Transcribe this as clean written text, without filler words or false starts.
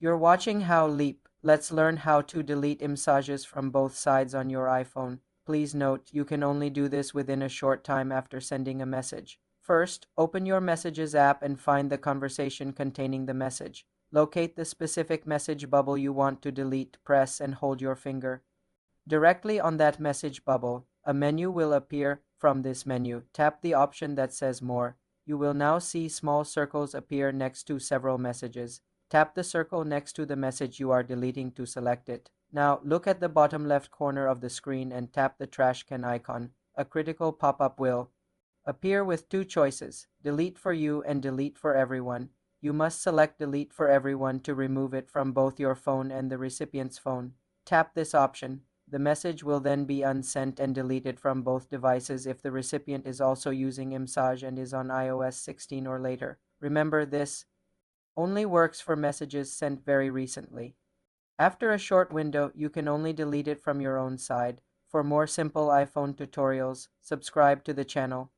You're watching How Leap. Let's learn how to delete iMessages from both sides on your iPhone. Please note, you can only do this within a short time after sending a message. First, open your Messages app and find the conversation containing the message. Locate the specific message bubble you want to delete, press and hold your finger. Directly on that message bubble, a menu will appear. From this menu, tap the option that says More. You will now see small circles appear next to several messages. Tap the circle next to the message you are deleting to select it. Now, look at the bottom left corner of the screen and tap the trash can icon. A critical pop-up will appear with two choices, delete for you and delete for everyone. You must select delete for everyone to remove it from both your phone and the recipient's phone. Tap this option. The message will then be unsent and deleted from both devices if the recipient is also using iMessage and is on iOS 16 or later. Remember, this only works for messages sent very recently. After a short window, you can only delete it from your own side. For more simple iPhone tutorials, subscribe to the channel.